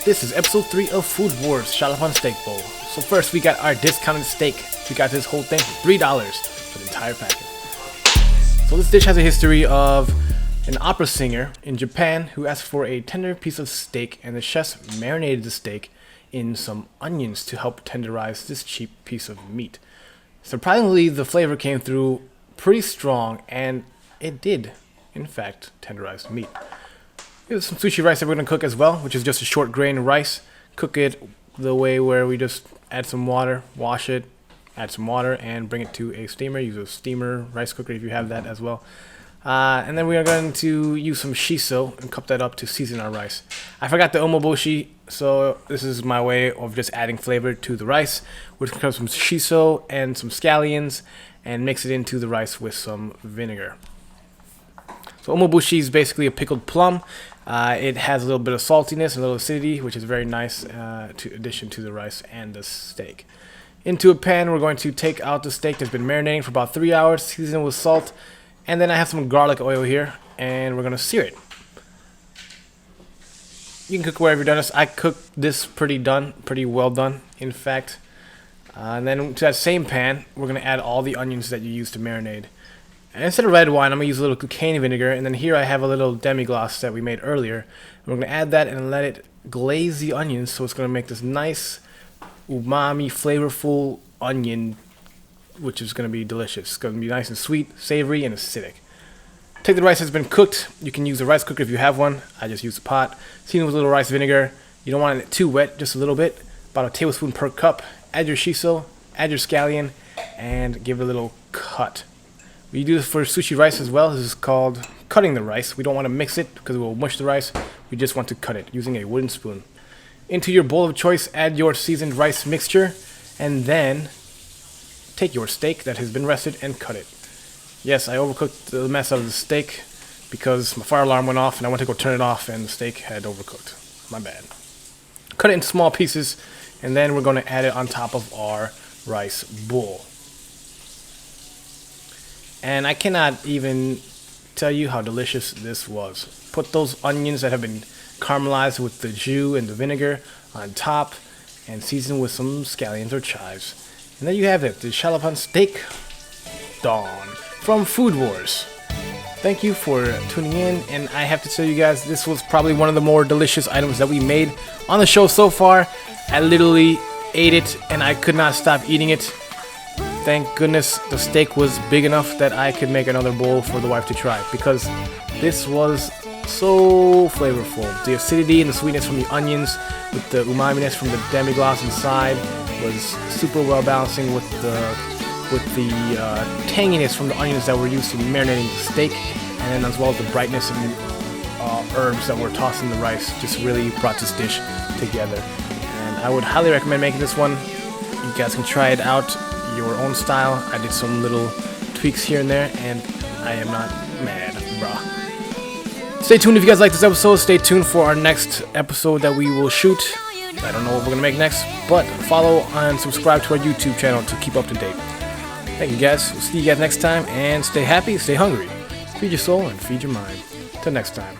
This is episode 3 of Food Wars Chaliapin Steak Bowl. So first we got our discounted steak. We got this whole thing for $3 for the entire packet. So this dish has a history of an opera singer in Japan who asked for a tender piece of steak, and the chefs marinated the steak in some onions to help tenderize this cheap piece of meat. Surprisingly, the flavor came through pretty strong, and it did, in fact, tenderize the meat. Here's some sushi rice that we're going to cook as well, which is just a short grain rice. Cook it the way where we just add some water, wash it, add some water, and bring it to a steamer. Use a steamer rice cooker if you have that as well. And then we are going to use some shiso and cup that up to season our rice. I forgot the omoboshi, so this is my way of just adding flavor to the rice. We're going to cut some shiso and some scallions and mix it into the rice with some vinegar. So omoboshi is basically a pickled plum. It has a little bit of saltiness and a little acidity, which is very nice addition to the rice and the steak. Into a pan, we're going to take out the steak that's been marinating for about 3 hours, season it with salt, and then I have some garlic oil here, and we're going to sear it. You can cook wherever you've done this. I cooked this pretty well done, in fact. And then to that same pan, we're going to add all the onions that you used to marinate. And instead of red wine, I'm going to use a little cane vinegar, and then here I have a little demi-glace that we made earlier. We're going to add that and let it glaze the onions, so it's going to make this nice, umami, flavorful onion, which is going to be delicious. It's going to be nice and sweet, savory, and acidic. Take the rice that's been cooked. You can use a rice cooker if you have one. I just use a pot. Season with a little rice vinegar. You don't want it too wet, just a little bit. About a tablespoon per cup. Add your shiso, add your scallion, and give it a little cut. We do this for sushi rice as well. This is called cutting the rice. We don't want to mix it because it will mush the rice. We just want to cut it using a wooden spoon. Into your bowl of choice, add your seasoned rice mixture, and then take your steak that has been rested and cut it. Yes, I overcooked the mess out of the steak because my fire alarm went off and I went to go turn it off and the steak had overcooked. My bad. Cut it in small pieces, and then we're going to add it on top of our rice bowl. And I cannot even tell you how delicious this was. Put those onions that have been caramelized with the jus and the vinegar on top, and season with some scallions or chives. And there you have it, the Chaliapin Steak Dawn from Food Wars. Thank you for tuning in, and I have to tell you guys, this was probably one of the more delicious items that we made on the show so far. I literally ate it, and I could not stop eating it. Thank goodness the steak was big enough that I could make another bowl for the wife to try, because this was so flavorful. The acidity and the sweetness from the onions with the umami-ness from the demi-glace inside was super well balancing with the tanginess from the onions that were used in marinating the steak, and then as well as the brightness and herbs that were tossed in the rice just really brought this dish together. And I would highly recommend making this one. You guys can try it out your own style. I did some little tweaks here and there, and I am not mad, brah. Stay tuned if you guys like this episode. Stay tuned for our next episode that we will shoot. I don't know what we're gonna make next, but follow and subscribe to our YouTube channel to keep up to date. Thank you guys. We'll see you guys next time, and stay happy, stay hungry. Feed your soul and feed your mind. Till next time.